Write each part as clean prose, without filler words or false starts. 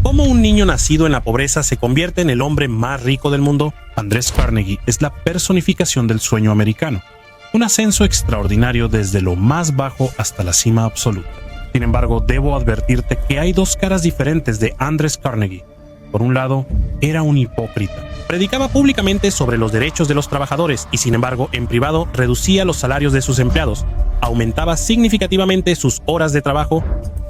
¿Cómo un niño nacido en la pobreza se convierte en el hombre más rico del mundo? Andrés Carnegie es la personificación del sueño americano. Un ascenso extraordinario desde lo más bajo hasta la cima absoluta. Sin embargo, debo advertirte que hay dos caras diferentes de Andrés Carnegie. Por un lado, era un hipócrita. Predicaba públicamente sobre los derechos de los trabajadores y, sin embargo, en privado reducía los salarios de sus empleados, aumentaba significativamente sus horas de trabajo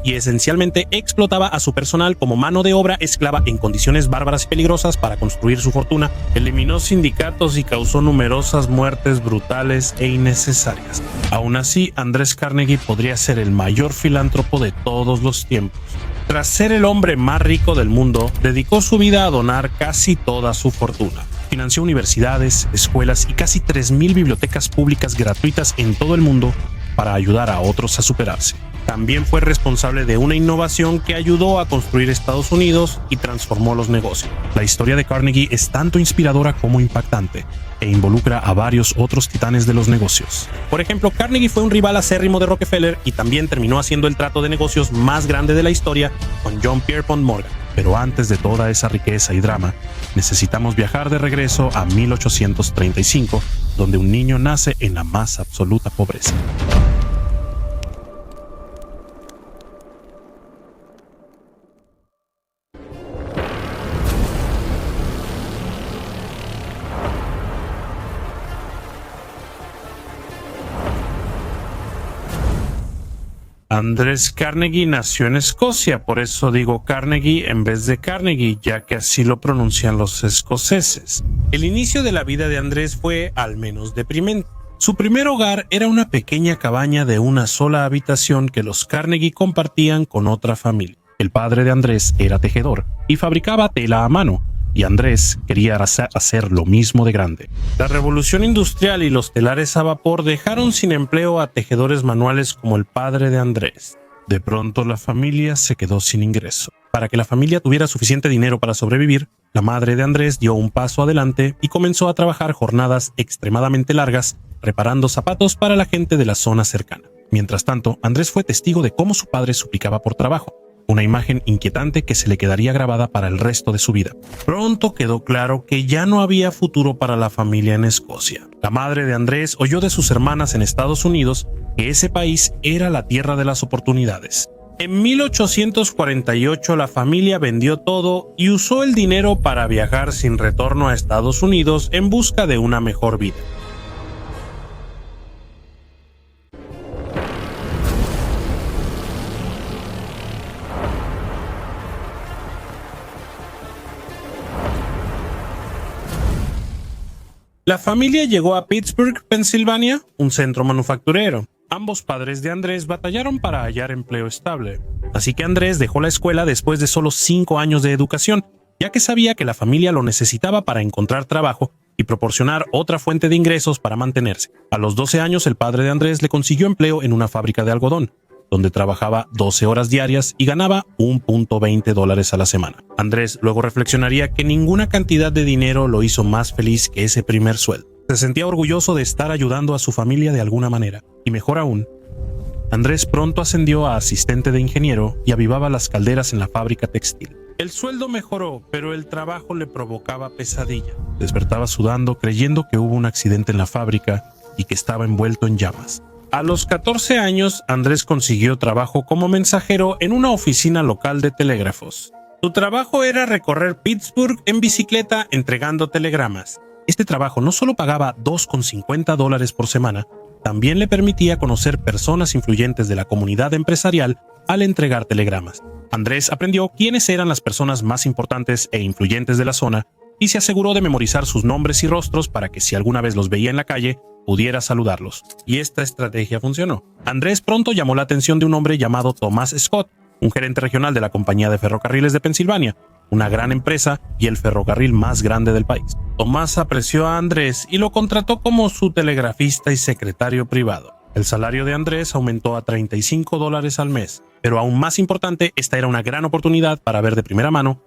y esencialmente explotaba a su personal como mano de obra esclava en condiciones bárbaras y peligrosas para construir su fortuna. Eliminó sindicatos y causó numerosas muertes brutales e innecesarias. Aún así, Andrés Carnegie podría ser el mayor filántropo de todos los tiempos. Tras ser el hombre más rico del mundo, dedicó su vida a donar casi toda su fortuna. Financió universidades, escuelas y casi 3,000 bibliotecas públicas gratuitas en todo el mundo para ayudar a otros a superarse. También fue responsable de una innovación que ayudó a construir Estados Unidos y transformó los negocios. La historia de Carnegie es tanto inspiradora como impactante e involucra a varios otros titanes de los negocios. Por ejemplo, Carnegie fue un rival acérrimo de Rockefeller y también terminó haciendo el trato de negocios más grande de la historia con John Pierpont Morgan. Pero antes de toda esa riqueza y drama, necesitamos viajar de regreso a 1835, donde un niño nace en la más absoluta pobreza. Andrés Carnegie nació en Escocia, por eso digo Carnegie en vez de Carnegie, ya que así lo pronuncian los escoceses. El inicio de la vida de Andrés fue al menos deprimente. Su primer hogar era una pequeña cabaña de una sola habitación que los Carnegie compartían con otra familia. El padre de Andrés era tejedor y fabricaba tela a mano, y Andrés quería hacer lo mismo de grande. La revolución industrial y los telares a vapor dejaron sin empleo a tejedores manuales como el padre de Andrés. De pronto la familia se quedó sin ingreso. Para que la familia tuviera suficiente dinero para sobrevivir, la madre de Andrés dio un paso adelante y comenzó a trabajar jornadas extremadamente largas reparando zapatos para la gente de la zona cercana. Mientras tanto, Andrés fue testigo de cómo su padre suplicaba por trabajo. Una imagen inquietante que se le quedaría grabada para el resto de su vida. Pronto quedó claro que ya no había futuro para la familia en Escocia. La madre de Andrés oyó de sus hermanas en Estados Unidos que ese país era la tierra de las oportunidades. En 1848 la familia vendió todo y usó el dinero para viajar sin retorno a Estados Unidos en busca de una mejor vida. La familia llegó a Pittsburgh, Pensilvania, un centro manufacturero. Ambos padres de Andrés batallaron para hallar empleo estable. Así que Andrés dejó la escuela después de solo 5 años de educación, ya que sabía que la familia lo necesitaba para encontrar trabajo y proporcionar otra fuente de ingresos para mantenerse. A los 12 años, el padre de Andrés le consiguió empleo en una fábrica de algodón, donde trabajaba 12 horas diarias y ganaba $1.20 a la semana. Andrés luego reflexionaría que ninguna cantidad de dinero lo hizo más feliz que ese primer sueldo. Se sentía orgulloso de estar ayudando a su familia de alguna manera. Y mejor aún, Andrés pronto ascendió a asistente de ingeniero y avivaba las calderas en la fábrica textil. El sueldo mejoró, pero el trabajo le provocaba pesadilla. Despertaba sudando, creyendo que hubo un accidente en la fábrica y que estaba envuelto en llamas. A los 14 años, Andrés consiguió trabajo como mensajero en una oficina local de telégrafos. Su trabajo era recorrer Pittsburgh en bicicleta entregando telegramas. Este trabajo no solo pagaba $2.50 por semana, también le permitía conocer personas influyentes de la comunidad empresarial al entregar telegramas. Andrés aprendió quiénes eran las personas más importantes e influyentes de la zona y se aseguró de memorizar sus nombres y rostros para que si alguna vez los veía en la calle, pudiera saludarlos. Y esta estrategia funcionó. Andrés pronto llamó la atención de un hombre llamado Thomas Scott, un gerente regional de la Compañía de Ferrocarriles de Pensilvania, una gran empresa y el ferrocarril más grande del país. Tomás apreció a Andrés y lo contrató como su telegrafista y secretario privado. El salario de Andrés aumentó a $35 al mes, pero aún más importante, esta era una gran oportunidad para ver de primera mano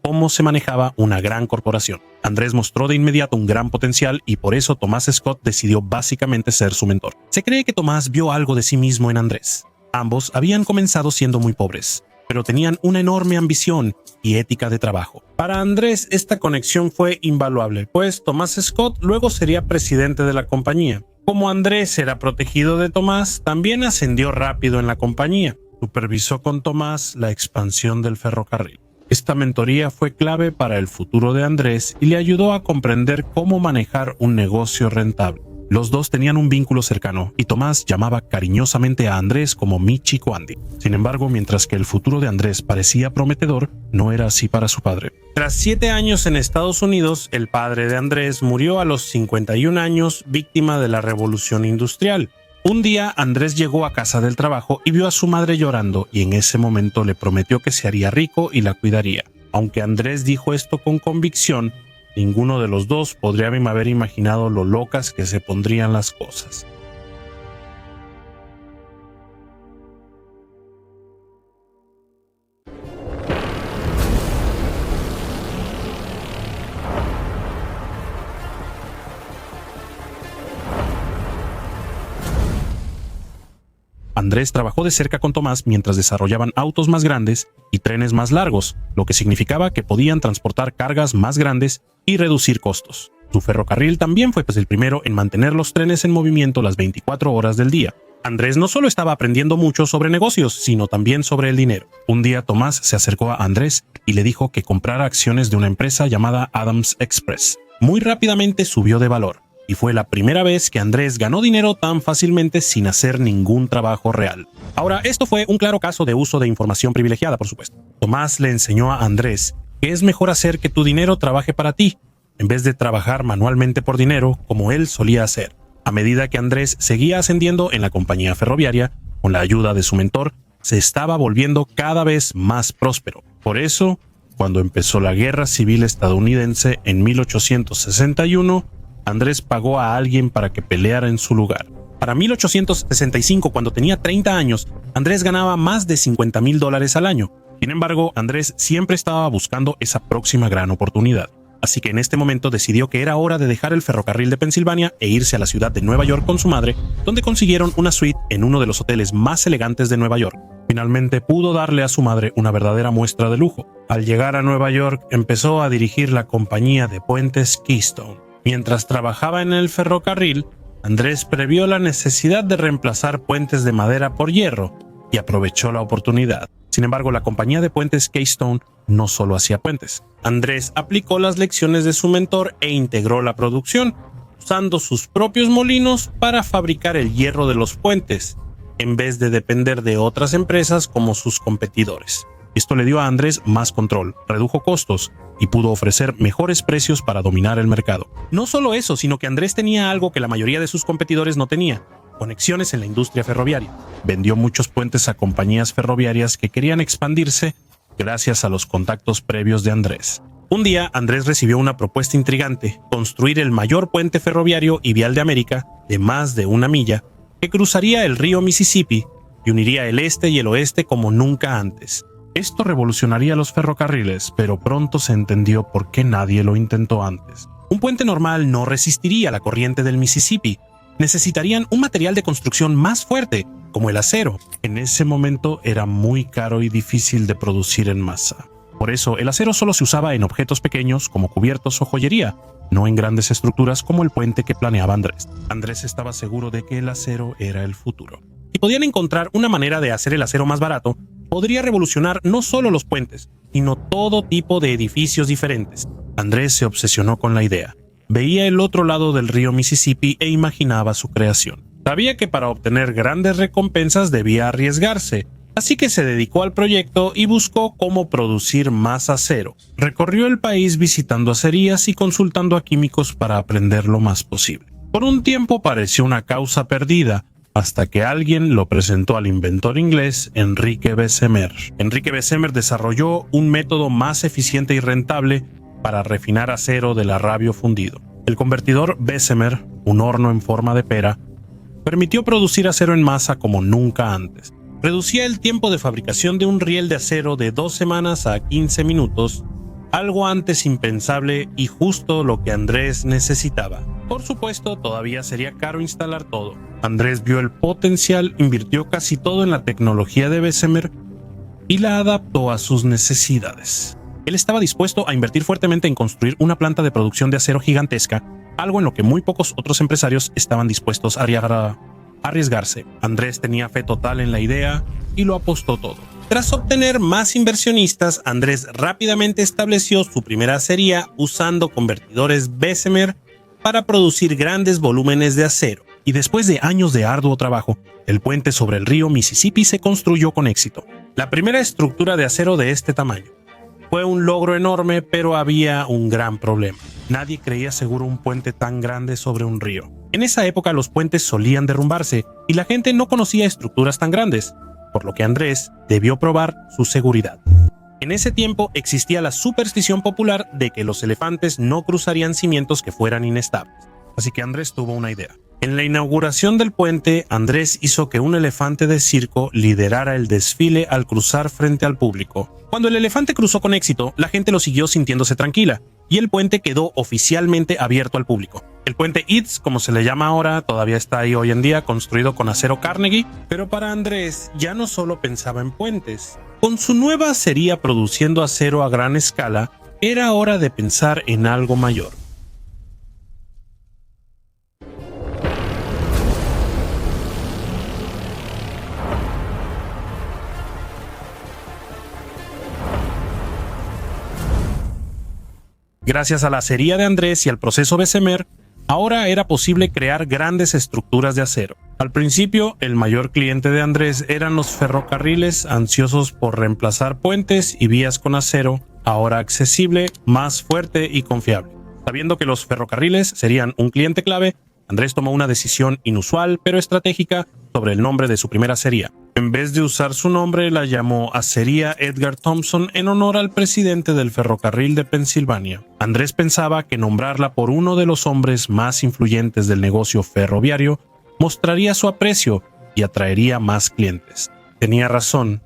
cómo se manejaba una gran corporación. Andrés mostró de inmediato un gran potencial y por eso Thomas Scott decidió básicamente ser su mentor. Se cree que Tomás vio algo de sí mismo en Andrés. Ambos habían comenzado siendo muy pobres, pero tenían una enorme ambición y ética de trabajo. Para Andrés esta conexión fue invaluable, pues Tomás Scott luego sería presidente de la compañía. Como Andrés era protegido de Tomás, también ascendió rápido en la compañía. Supervisó con Tomás la expansión del ferrocarril. Esta mentoría fue clave para el futuro de Andrés y le ayudó a comprender cómo manejar un negocio rentable. Los dos tenían un vínculo cercano y Tomás llamaba cariñosamente a Andrés como mi chico Andy. Sin embargo, mientras que el futuro de Andrés parecía prometedor, no era así para su padre. Tras 7 años en Estados Unidos, el padre de Andrés murió a los 51 años víctima de la revolución industrial. Un día Andrés llegó a casa del trabajo y vio a su madre llorando y en ese momento le prometió que se haría rico y la cuidaría. Aunque Andrés dijo esto con convicción, ninguno de los dos podría haber imaginado lo locas que se pondrían las cosas. Andrés trabajó de cerca con Tomás mientras desarrollaban autos más grandes y trenes más largos, lo que significaba que podían transportar cargas más grandes y reducir costos. Su ferrocarril también fue el primero en mantener los trenes en movimiento las 24 horas del día. Andrés no solo estaba aprendiendo mucho sobre negocios, sino también sobre el dinero. Un día Tomás se acercó a Andrés y le dijo que comprara acciones de una empresa llamada Adams Express. Muy rápidamente subió de valor. Y fue la primera vez que Andrés ganó dinero tan fácilmente sin hacer ningún trabajo real. Ahora, esto fue un claro caso de uso de información privilegiada, por supuesto. Tomás le enseñó a Andrés que es mejor hacer que tu dinero trabaje para ti, en vez de trabajar manualmente por dinero como él solía hacer. A medida que Andrés seguía ascendiendo en la compañía ferroviaria, con la ayuda de su mentor, se estaba volviendo cada vez más próspero. Por eso, cuando empezó la Guerra Civil estadounidense en 1861, Andrés pagó a alguien para que peleara en su lugar. Para 1865, cuando tenía 30 años, Andrés ganaba más de $50,000 al año. Sin embargo, Andrés siempre estaba buscando esa próxima gran oportunidad. Así que en este momento decidió que era hora de dejar el ferrocarril de Pensilvania e irse a la ciudad de Nueva York con su madre, donde consiguieron una suite en uno de los hoteles más elegantes de Nueva York. Finalmente pudo darle a su madre una verdadera muestra de lujo. Al llegar a Nueva York, empezó a dirigir la compañía de puentes Keystone. Mientras trabajaba en el ferrocarril, Andrés previó la necesidad de reemplazar puentes de madera por hierro y aprovechó la oportunidad. Sin embargo, la compañía de puentes Keystone no solo hacía puentes. Andrés aplicó las lecciones de su mentor e integró la producción, usando sus propios molinos para fabricar el hierro de los puentes, en vez de depender de otras empresas como sus competidores. Esto le dio a Andrés más control, redujo costos y pudo ofrecer mejores precios para dominar el mercado. No solo eso, sino que Andrés tenía algo que la mayoría de sus competidores no tenía: conexiones en la industria ferroviaria. Vendió muchos puentes a compañías ferroviarias que querían expandirse gracias a los contactos previos de Andrés. Un día, Andrés recibió una propuesta intrigante: construir el mayor puente ferroviario y vial de América, de más de 1 milla, que cruzaría el río Mississippi y uniría el este y el oeste como nunca antes. Esto revolucionaría los ferrocarriles, pero pronto se entendió por qué nadie lo intentó antes. Un puente normal no resistiría la corriente del Mississippi. Necesitarían un material de construcción más fuerte, como el acero. En ese momento era muy caro y difícil de producir en masa. Por eso, el acero solo se usaba en objetos pequeños como cubiertos o joyería, no en grandes estructuras como el puente que planeaba Andrés. Andrés estaba seguro de que el acero era el futuro. Si podían encontrar una manera de hacer el acero más barato, podría revolucionar no solo los puentes, sino todo tipo de edificios diferentes. Andrés se obsesionó con la idea. Veía el otro lado del río Mississippi e imaginaba su creación. Sabía que para obtener grandes recompensas debía arriesgarse, así que se dedicó al proyecto y buscó cómo producir más acero. Recorrió el país visitando acerías y consultando a químicos para aprender lo más posible. Por un tiempo pareció una causa perdida, hasta que alguien lo presentó al inventor inglés Enrique Bessemer. Enrique Bessemer desarrolló un método más eficiente y rentable para refinar acero del arrabio fundido. El convertidor Bessemer, un horno en forma de pera, permitió producir acero en masa como nunca antes. Reducía el tiempo de fabricación de un riel de acero de 2 semanas a 15 minutos, algo antes impensable y justo lo que Andrés necesitaba. Por supuesto, todavía sería caro instalar todo. Andrés vio el potencial, invirtió casi todo en la tecnología de Bessemer y la adaptó a sus necesidades. Él estaba dispuesto a invertir fuertemente en construir una planta de producción de acero gigantesca, algo en lo que muy pocos otros empresarios estaban dispuestos a arriesgarse. Andrés tenía fe total en la idea y lo apostó todo. Tras obtener más inversionistas, Andrés rápidamente estableció su primera acería usando convertidores Bessemer para producir grandes volúmenes de acero. Y después de años de arduo trabajo, el puente sobre el río Mississippi se construyó con éxito. La primera estructura de acero de este tamaño. Fue un logro enorme, pero había un gran problema. Nadie creía seguro un puente tan grande sobre un río. En esa época los puentes solían derrumbarse y la gente no conocía estructuras tan grandes, por lo que Andrés debió probar su seguridad. En ese tiempo existía la superstición popular de que los elefantes no cruzarían cimientos que fueran inestables. Así que Andrés tuvo una idea. En la inauguración del puente, Andrés hizo que un elefante de circo liderara el desfile al cruzar frente al público. Cuando el elefante cruzó con éxito, la gente lo siguió sintiéndose tranquila, y el puente quedó oficialmente abierto al público. El puente Eads, como se le llama ahora, todavía está ahí hoy en día, construido con acero Carnegie, pero para Andrés ya no solo pensaba en puentes. Con su nueva acería produciendo acero a gran escala, era hora de pensar en algo mayor. Gracias a la acería de Andrés y al proceso Bessemer, ahora era posible crear grandes estructuras de acero. Al principio, el mayor cliente de Andrés eran los ferrocarriles, ansiosos por reemplazar puentes y vías con acero, ahora accesible, más fuerte y confiable. Sabiendo que los ferrocarriles serían un cliente clave, Andrés tomó una decisión inusual pero estratégica sobre el nombre de su primera acería. En vez de usar su nombre, la llamó Acería Edgar Thomson en honor al presidente del ferrocarril de Pensilvania. Andrés pensaba que nombrarla por uno de los hombres más influyentes del negocio ferroviario mostraría su aprecio y atraería más clientes. Tenía razón.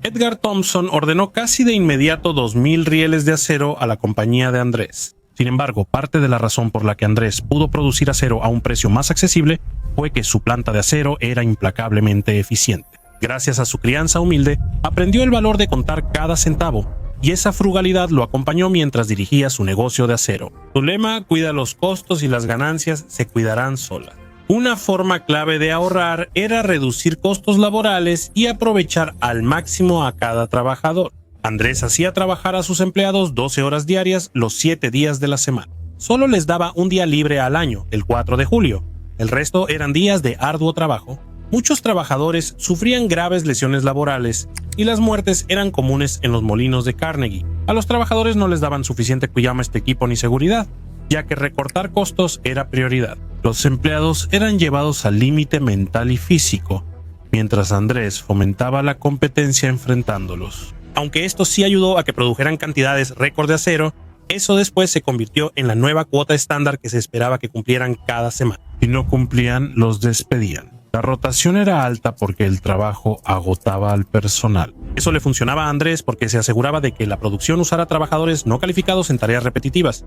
Edgar Thomson ordenó casi de inmediato 2,000 rieles de acero a la compañía de Andrés. Sin embargo, parte de la razón por la que Andrés pudo producir acero a un precio más accesible fue que su planta de acero era implacablemente eficiente. Gracias a su crianza humilde, aprendió el valor de contar cada centavo, y esa frugalidad lo acompañó mientras dirigía su negocio de acero. Su lema, cuida los costos y las ganancias se cuidarán solas. Una forma clave de ahorrar era reducir costos laborales y aprovechar al máximo a cada trabajador. Andrés hacía trabajar a sus empleados 12 horas diarias los 7 días de la semana. Solo les daba un día libre al año, el 4 de julio. El resto eran días de arduo trabajo. Muchos trabajadores sufrían graves lesiones laborales y las muertes eran comunes en los molinos de Carnegie. A los trabajadores no les daban suficiente cuidado, equipo ni seguridad, ya que recortar costos era prioridad. Los empleados eran llevados al límite mental y físico, mientras Andrés fomentaba la competencia enfrentándolos. Aunque esto sí ayudó a que produjeran cantidades récord de acero, eso después se convirtió en la nueva cuota estándar que se esperaba que cumplieran cada semana. Si no cumplían, los despedían. La rotación era alta porque el trabajo agotaba al personal. Eso le funcionaba a Andrés porque se aseguraba de que la producción usara trabajadores no calificados en tareas repetitivas.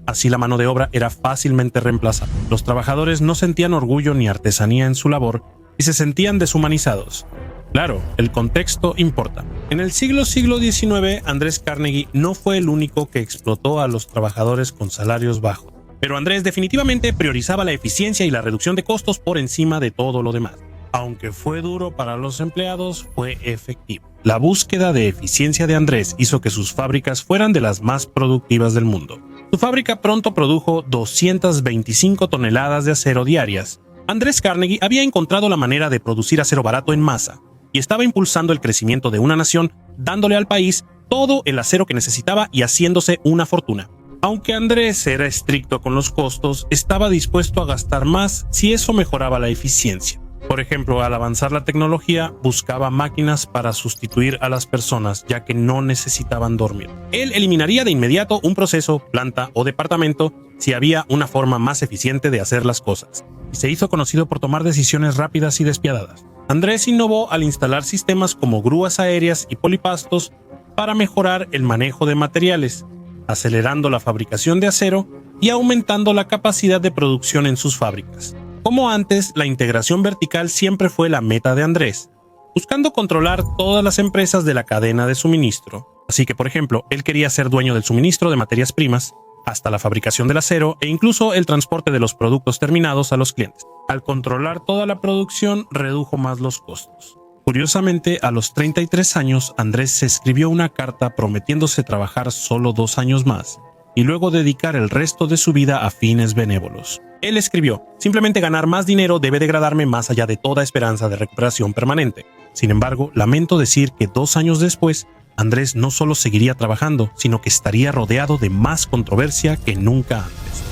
Así la mano de obra era fácilmente reemplazable. Los trabajadores no sentían orgullo ni artesanía en su labor y se sentían deshumanizados. Claro, el contexto importa. En el siglo XIX, Andrés Carnegie no fue el único que explotó a los trabajadores con salarios bajos. Pero Andrés definitivamente priorizaba la eficiencia y la reducción de costos por encima de todo lo demás. Aunque fue duro para los empleados, fue efectivo. La búsqueda de eficiencia de Andrés hizo que sus fábricas fueran de las más productivas del mundo. Su fábrica pronto produjo 225 toneladas de acero diarias. Andrés Carnegie había encontrado la manera de producir acero barato en masa y estaba impulsando el crecimiento de una nación, dándole al país todo el acero que necesitaba y haciéndose una fortuna. Aunque Andrés era estricto con los costos, estaba dispuesto a gastar más si eso mejoraba la eficiencia. Por ejemplo, al avanzar la tecnología, buscaba máquinas para sustituir a las personas, ya que no necesitaban dormir. Él eliminaría de inmediato un proceso, planta o departamento si había una forma más eficiente de hacer las cosas, y se hizo conocido por tomar decisiones rápidas y despiadadas. Andrés innovó al instalar sistemas como grúas aéreas y polipastos para mejorar el manejo de materiales, acelerando la fabricación de acero y aumentando la capacidad de producción en sus fábricas. Como antes, la integración vertical siempre fue la meta de Andrés. buscando controlar todas las empresas de la cadena de suministro. Así que, por ejemplo, él quería ser dueño del suministro de materias primas, hasta la fabricación del acero e incluso el transporte de los productos terminados a los clientes. Al controlar toda la producción, redujo más los costos. Curiosamente, a los 33 años, Andrés se escribió una carta prometiéndose trabajar solo 2 años más y luego dedicar el resto de su vida a fines benévolos. Él escribió: simplemente ganar más dinero debe degradarme más allá de toda esperanza de recuperación permanente. Sin embargo, lamento decir que 2 años después, Andrés no solo seguiría trabajando, sino que estaría rodeado de más controversia que nunca antes.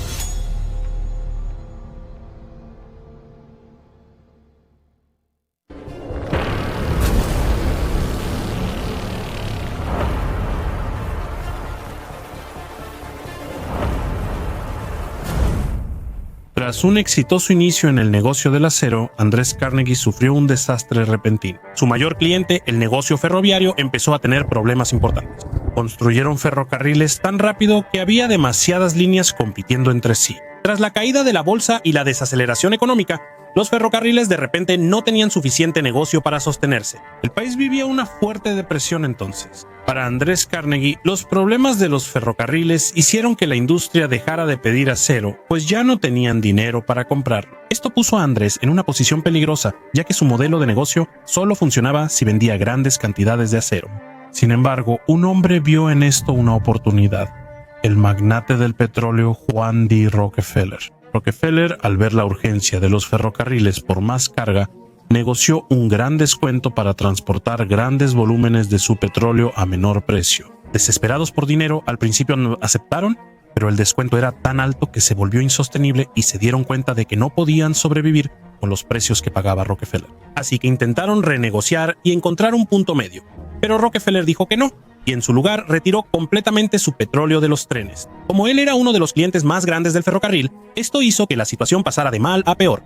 Tras un exitoso inicio en el negocio del acero, Andrés Carnegie sufrió un desastre repentino. Su mayor cliente, el negocio ferroviario, empezó a tener problemas importantes. Construyeron ferrocarriles tan rápido que había demasiadas líneas compitiendo entre sí. Tras la caída de la bolsa y la desaceleración económica, los ferrocarriles de repente no tenían suficiente negocio para sostenerse. El país vivía una fuerte depresión entonces. Para Andrés Carnegie, los problemas de los ferrocarriles hicieron que la industria dejara de pedir acero, pues ya no tenían dinero para comprarlo. Esto puso a Andrés en una posición peligrosa, ya que su modelo de negocio solo funcionaba si vendía grandes cantidades de acero. Sin embargo, un hombre vio en esto una oportunidad: el magnate del petróleo Juan D. Rockefeller. Rockefeller, al ver la urgencia de los ferrocarriles por más carga, negoció un gran descuento para transportar grandes volúmenes de su petróleo a menor precio. Desesperados por dinero, al principio no aceptaron, pero el descuento era tan alto que se volvió insostenible y se dieron cuenta de que no podían sobrevivir con los precios que pagaba Rockefeller. Así que intentaron renegociar y encontrar un punto medio, pero Rockefeller dijo que no, y en su lugar retiró completamente su petróleo de los trenes. Como él era uno de los clientes más grandes del ferrocarril, esto hizo que la situación pasara de mal a peor,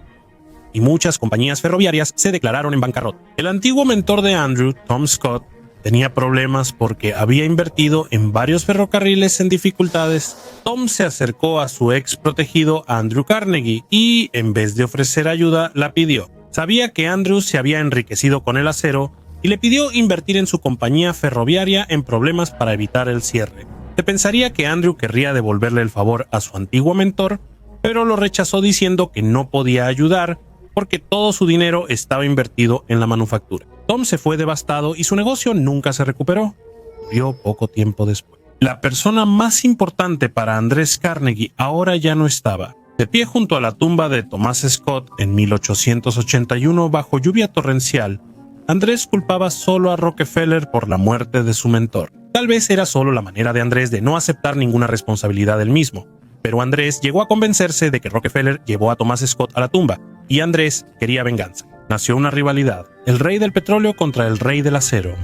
y muchas compañías ferroviarias se declararon en bancarrota. El antiguo mentor de Andrew, Tom Scott, tenía problemas porque había invertido en varios ferrocarriles en dificultades. Tom se acercó a su ex protegido Andrew Carnegie y, en vez de ofrecer ayuda, la pidió. Sabía que Andrew se había enriquecido con el acero y le pidió invertir en su compañía ferroviaria en problemas para evitar el cierre. Se pensaría que Andrew querría devolverle el favor a su antiguo mentor, pero lo rechazó diciendo que no podía ayudar porque todo su dinero estaba invertido en la manufactura. Tom se fue devastado y su negocio nunca se recuperó. Murió poco tiempo después. La persona más importante para Andrés Carnegie ahora ya no estaba. De pie junto a la tumba de Thomas Scott en 1881 bajo lluvia torrencial, Andrés culpaba solo a Rockefeller por la muerte de su mentor. Tal vez era solo la manera de Andrés de no aceptar ninguna responsabilidad del mismo, pero Andrés llegó a convencerse de que Rockefeller llevó a Thomas Scott a la tumba, y Andrés quería venganza. Nació una rivalidad, el rey del petróleo contra el rey del acero.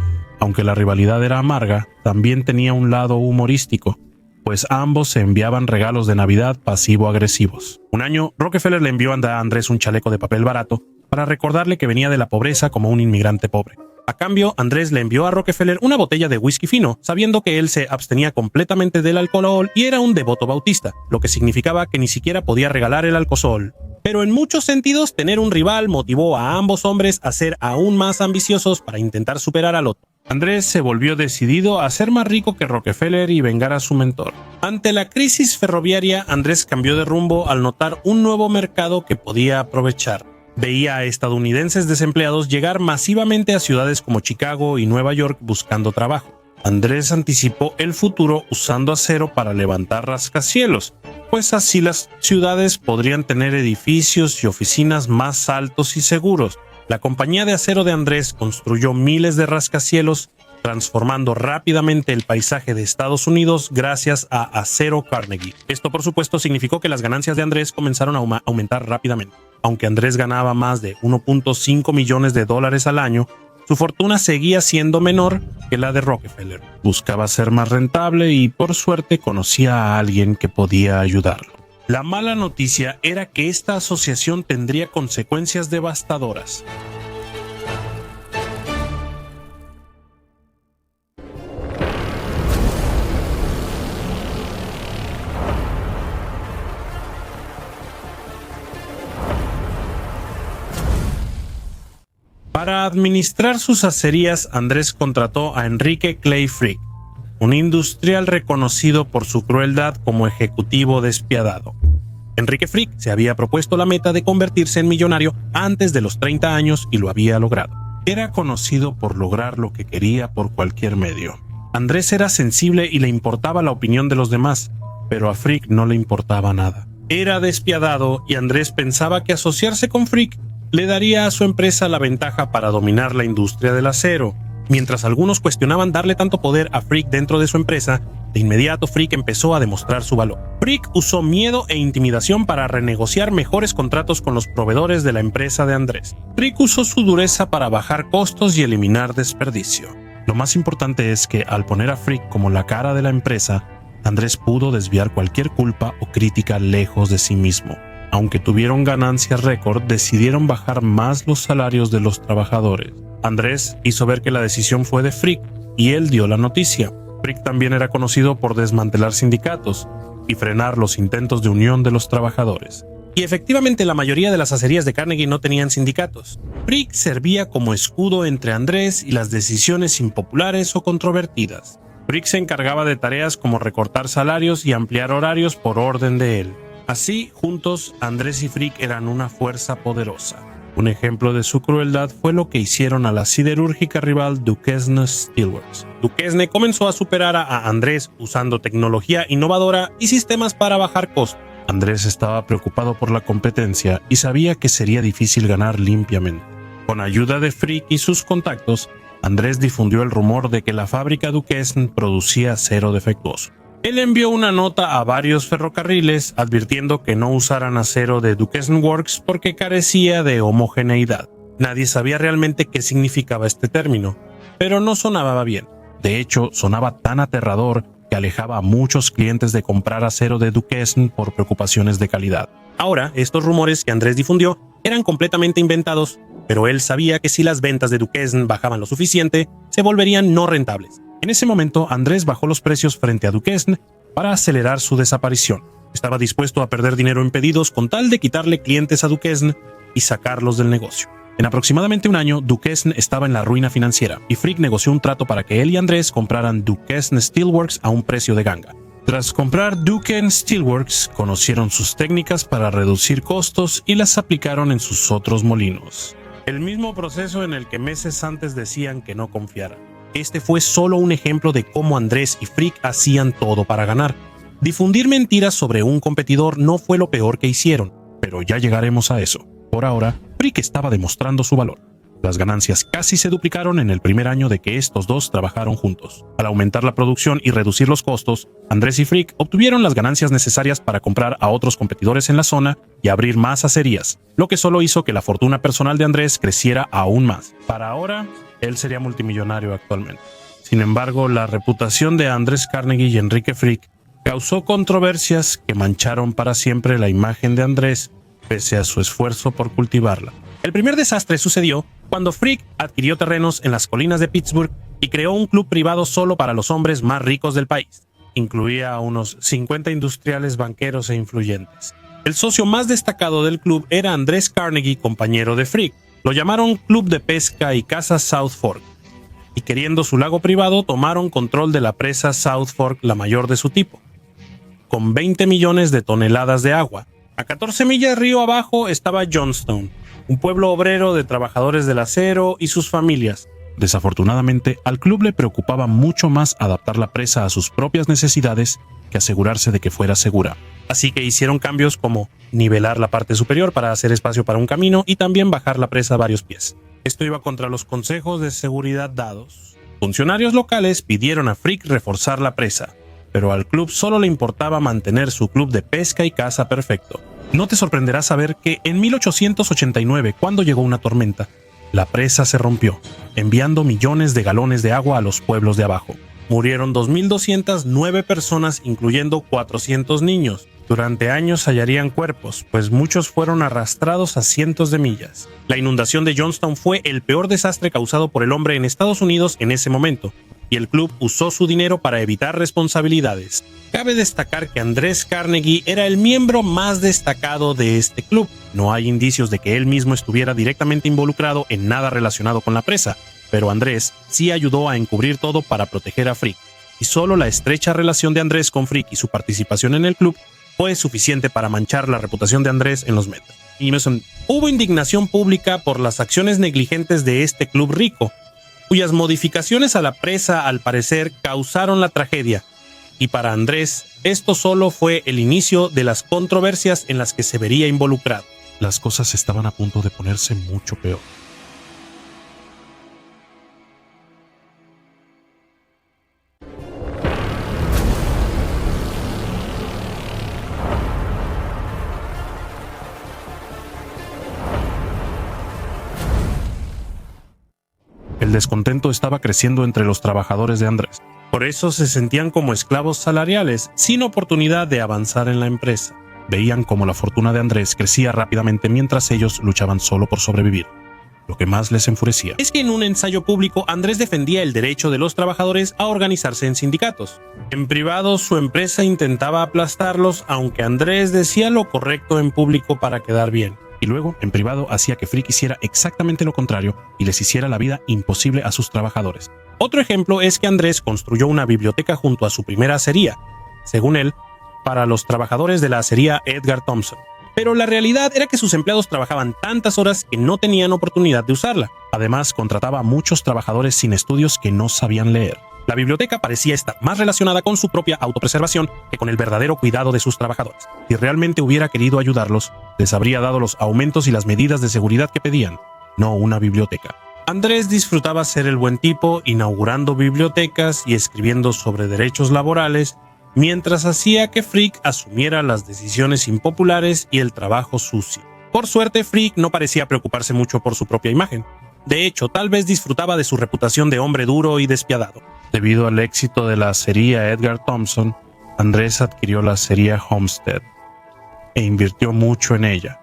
Aunque la rivalidad era amarga, también tenía un lado humorístico, pues ambos se enviaban regalos de Navidad pasivo-agresivos. Un año, Rockefeller le envió a Andrés un chaleco de papel barato para recordarle que venía de la pobreza como un inmigrante pobre. A cambio, Andrés le envió a Rockefeller una botella de whisky fino, sabiendo que él se abstenía completamente del alcohol y era un devoto bautista, lo que significaba que ni siquiera podía regalar el alcohol. Pero en muchos sentidos, tener un rival motivó a ambos hombres a ser aún más ambiciosos para intentar superar al otro. Andrés se volvió decidido a ser más rico que Rockefeller y vengar a su mentor. Ante la crisis ferroviaria, Andrés cambió de rumbo al notar un nuevo mercado que podía aprovechar. Veía a estadounidenses desempleados llegar masivamente a ciudades como Chicago y Nueva York buscando trabajo. Andrés anticipó el futuro usando acero para levantar rascacielos, pues así las ciudades podrían tener edificios y oficinas más altos y seguros. La compañía de acero de Andrés construyó miles de rascacielos, transformando rápidamente el paisaje de Estados Unidos gracias a Acero Carnegie. Esto, por supuesto, significó que las ganancias de Andrés comenzaron a aumentar rápidamente. Aunque Andrés ganaba más de 1.5 millones de dólares al año, su fortuna seguía siendo menor que la de Rockefeller. Buscaba ser más rentable y, por suerte, conocía a alguien que podía ayudarlo. La mala noticia era que esta asociación tendría consecuencias devastadoras. Para Para administrar sus acerías, Andrés contrató a Enrique Clay Frick, un industrial reconocido por su crueldad como ejecutivo despiadado. Enrique Frick se había propuesto la meta de convertirse en millonario antes de los 30 años y lo había logrado. Era conocido por lograr lo que quería por cualquier medio. Andrés era sensible y le importaba la opinión de los demás, pero a Frick no le importaba nada. Era despiadado y Andrés pensaba que asociarse con Frick le daría a su empresa la ventaja para dominar la industria del acero. Mientras algunos cuestionaban darle tanto poder a Frick dentro de su empresa, de inmediato Frick empezó a demostrar su valor. Frick usó miedo e intimidación para renegociar mejores contratos con los proveedores de la empresa de Andrés. Frick usó su dureza para bajar costos y eliminar desperdicio. Lo más importante es que al poner a Frick como la cara de la empresa, Andrés pudo desviar cualquier culpa o crítica lejos de sí mismo. Aunque tuvieron ganancias récord, decidieron bajar más los salarios de los trabajadores. Andrés hizo ver que la decisión fue de Frick y él dio la noticia. Frick también era conocido por desmantelar sindicatos y frenar los intentos de unión de los trabajadores. Y efectivamente la mayoría de las acerías de Carnegie no tenían sindicatos. Frick servía como escudo entre Andrés y las decisiones impopulares o controvertidas. Frick se encargaba de tareas como recortar salarios y ampliar horarios por orden de él. Así, juntos, Andrés y Frick eran una fuerza poderosa. Un ejemplo de su crueldad fue lo que hicieron a la siderúrgica rival Duquesne Steelworks. Duquesne comenzó a superar a Andrés usando tecnología innovadora y sistemas para bajar costos. Andrés estaba preocupado por la competencia y sabía que sería difícil ganar limpiamente. Con ayuda de Frick y sus contactos, Andrés difundió el rumor de que la fábrica Duquesne producía acero defectuoso. Él envió una nota a varios ferrocarriles advirtiendo que no usaran acero de Duquesne Works porque carecía de homogeneidad. Nadie sabía realmente qué significaba este término, pero no sonaba bien. De hecho, sonaba tan aterrador que alejaba a muchos clientes de comprar acero de Duquesne por preocupaciones de calidad. Ahora, estos rumores que Andrés difundió eran completamente inventados, pero él sabía que si las ventas de Duquesne bajaban lo suficiente, se volverían no rentables. En ese momento, Andrés bajó los precios frente a Duquesne para acelerar su desaparición. Estaba dispuesto a perder dinero en pedidos con tal de quitarle clientes a Duquesne y sacarlos del negocio. En aproximadamente un año, Duquesne estaba en la ruina financiera y Frick negoció un trato para que él y Andrés compraran Duquesne Steelworks a un precio de ganga. Tras comprar Duquesne Steelworks, conocieron sus técnicas para reducir costos y las aplicaron en sus otros molinos. El mismo proceso en el que meses antes decían que no confiaran. Este fue solo un ejemplo de cómo Andrés y Frick hacían todo para ganar. Difundir mentiras sobre un competidor no fue lo peor que hicieron, pero ya llegaremos a eso. Por ahora, Frick estaba demostrando su valor. Las ganancias casi se duplicaron en el primer año de que estos dos trabajaron juntos. Al aumentar la producción y reducir los costos, Andrés y Frick obtuvieron las ganancias necesarias para comprar a otros competidores en la zona y abrir más acerías, lo que solo hizo que la fortuna personal de Andrés creciera aún más. Para ahora, él sería multimillonario actualmente. Sin embargo, la reputación de Andrés Carnegie y Enrique Frick causó controversias que mancharon para siempre la imagen de Andrés, pese a su esfuerzo por cultivarla. El primer desastre sucedió cuando Frick adquirió terrenos en las colinas de Pittsburgh y creó un club privado solo para los hombres más ricos del país. Incluía a unos 50 industriales, banqueros e influyentes. El socio más destacado del club era Andrés Carnegie, compañero de Frick. Lo llamaron Club de Pesca y Caza South Fork, y queriendo su lago privado, tomaron control de la presa South Fork, la mayor de su tipo, con 20 millones de toneladas de agua. A 14 millas río abajo estaba Johnstown, un pueblo obrero de trabajadores del acero y sus familias. Desafortunadamente, al club le preocupaba mucho más adaptar la presa a sus propias necesidades que asegurarse de que fuera segura. Así que hicieron cambios como nivelar la parte superior para hacer espacio para un camino y también bajar la presa varios pies. Esto iba contra los consejos de seguridad dados. Funcionarios locales pidieron a Frick reforzar la presa, pero al club solo le importaba mantener su club de pesca y caza perfecto. No te sorprenderá saber que en 1889, cuando llegó una tormenta, la presa se rompió, enviando millones de galones de agua a los pueblos de abajo. Murieron 2.209 personas, incluyendo 400 niños. Durante años hallarían cuerpos, pues muchos fueron arrastrados a cientos de millas. La inundación de Johnstown fue el peor desastre causado por el hombre en Estados Unidos en ese momento, y el club usó su dinero para evitar responsabilidades. Cabe destacar que Andrés Carnegie era el miembro más destacado de este club. No hay indicios de que él mismo estuviera directamente involucrado en nada relacionado con la presa, pero Andrés sí ayudó a encubrir todo para proteger a Frick, y solo la estrecha relación de Andrés con Frick y su participación en el club fue suficiente para manchar la reputación de Andrés en los medios. Y hubo indignación pública por las acciones negligentes de este club rico, cuyas modificaciones a la presa al parecer causaron la tragedia, y para Andrés esto solo fue el inicio de las controversias en las que se vería involucrado. Las cosas estaban a punto de ponerse mucho peor. El descontento estaba creciendo entre los trabajadores de Andrés. Por eso se sentían como esclavos salariales, sin oportunidad de avanzar en la empresa. Veían como la fortuna de Andrés crecía rápidamente mientras ellos luchaban solo por sobrevivir. Lo que más les enfurecía es que en un ensayo público Andrés defendía el derecho de los trabajadores a organizarse en sindicatos. En privado su empresa intentaba aplastarlos, aunque Andrés decía lo correcto en público para quedar bien. Y luego, en privado, hacía que Frick hiciera exactamente lo contrario y les hiciera la vida imposible a sus trabajadores. Otro ejemplo es que Andrés construyó una biblioteca junto a su primera acería, según él, para los trabajadores de la acería Edgar Thompson. Pero la realidad era que sus empleados trabajaban tantas horas que no tenían oportunidad de usarla. Además, contrataba a muchos trabajadores sin estudios que no sabían leer. La biblioteca parecía estar más relacionada con su propia autopreservación que con el verdadero cuidado de sus trabajadores. Si realmente hubiera querido ayudarlos, les habría dado los aumentos y las medidas de seguridad que pedían, no una biblioteca. Andrés disfrutaba ser el buen tipo, inaugurando bibliotecas y escribiendo sobre derechos laborales, mientras hacía que Frick asumiera las decisiones impopulares y el trabajo sucio. Por suerte, Frick no parecía preocuparse mucho por su propia imagen. De hecho, tal vez disfrutaba de su reputación de hombre duro y despiadado. Debido al éxito de la acería Edgar Thompson, Andrés adquirió la acería Homestead e invirtió mucho en ella,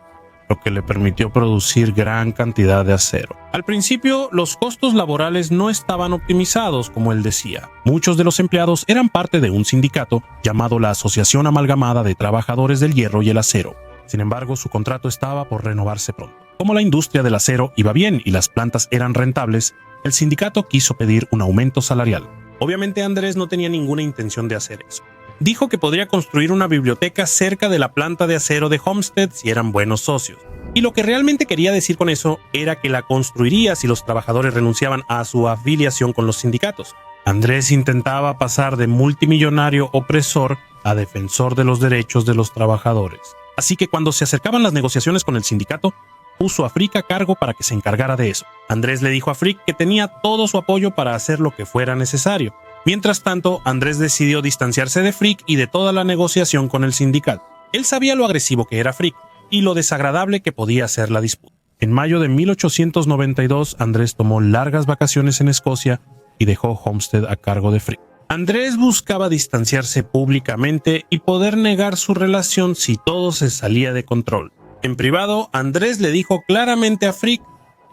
lo que le permitió producir gran cantidad de acero. Al principio, los costos laborales no estaban optimizados, como él decía. Muchos de los empleados eran parte de un sindicato llamado la Asociación Amalgamada de Trabajadores del Hierro y el Acero. Sin embargo, su contrato estaba por renovarse pronto. Como la industria del acero iba bien y las plantas eran rentables, el sindicato quiso pedir un aumento salarial. Obviamente Andrés no tenía ninguna intención de hacer eso. Dijo que podría construir una biblioteca cerca de la planta de acero de Homestead si eran buenos socios. Y lo que realmente quería decir con eso era que la construiría si los trabajadores renunciaban a su afiliación con los sindicatos. Andrés intentaba pasar de multimillonario opresor a defensor de los derechos de los trabajadores. Así que cuando se acercaban las negociaciones con el sindicato, puso a Frick a cargo para que se encargara de eso. Andrés le dijo a Frick que tenía todo su apoyo para hacer lo que fuera necesario. Mientras tanto, Andrés decidió distanciarse de Frick y de toda la negociación con el sindicato. Él sabía lo agresivo que era Frick y lo desagradable que podía ser la disputa. En mayo de 1892, Andrés tomó largas vacaciones en Escocia y dejó Homestead a cargo de Frick. Andrés buscaba distanciarse públicamente y poder negar su relación si todo se salía de control. En privado, Andrés le dijo claramente a Frick: